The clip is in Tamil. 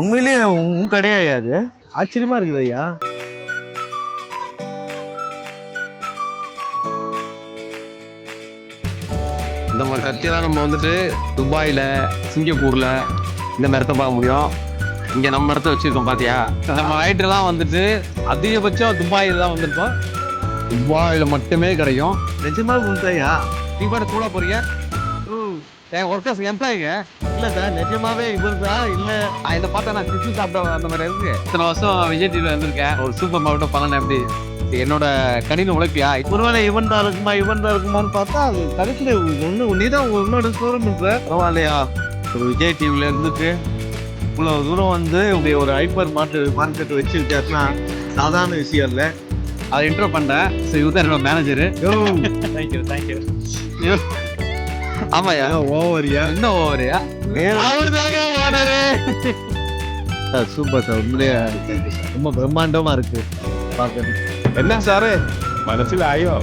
உண்மையிலேயே உன் கடையா அது? ஆச்சரியமா இருக்குது ஐயா. இந்த மாதிரி கத்தியெல்லாம் நம்ம வந்துட்டு துபாயில், சிங்கப்பூரில் இந்த மரத்தை பார்க்க முடியும். இங்கே நம்ம மரத்தை வச்சுருக்கோம் பார்த்தியா? நம்ம ரைட்டெல்லாம் வந்துட்டு அதிகபட்சம் துபாயில் தான் வந்திருக்கோம். துபாயில் மட்டுமே கிடைக்கும். நிஜமா உண்மையா? நீ பாட்டு கூட போறீங்க? என் ஒர்க்கர்ஸ் எம்ப்ளாயிங்க. இல்லை சார், நிஜமாவே இவர் தான். இல்லை இதை பார்த்தா நான் கிச்சு சாப்பிட அந்த மாதிரி இருக்கு. இத்தனை வருஷம் விஜய் டிவியில் வந்திருக்கேன். ஒரு சூப்பர் மார்க்கெட்டை பண்ணணும். எப்படி என்னோட கணினி உழைப்பியா? ஒருவேளை இவன் தான் இருக்குமான்னு பார்த்தா அது கடைசியில் நீ தான் உன்னோட ஷோரூம் சார். பரவாயில்லையா? ஒரு விஜய் டிவியில் இருந்துட்டு இவ்வளோ தூரம் வந்து இப்படி ஒரு ஹைப்பர் மார்க்கெட் வச்சுருக்காருன்னா சாதாரண விஷயம் இல்லை. அதை இன்ட்ரோ பண்ணேன். ஸோ இவர் தான் என்னோட மேனேஜரு. தேங்க்யூ. ஆமாயா? ஓவரியா? என்ன ஓவரியா? அவர்தாங்க ஓனரு. சூப்பர் சார், உண்மையிலேயே ரொம்ப பிரம்மாண்டமா இருக்கு பார்க்கறது. എന്നാ സാറേ മനസ്സിലായോ?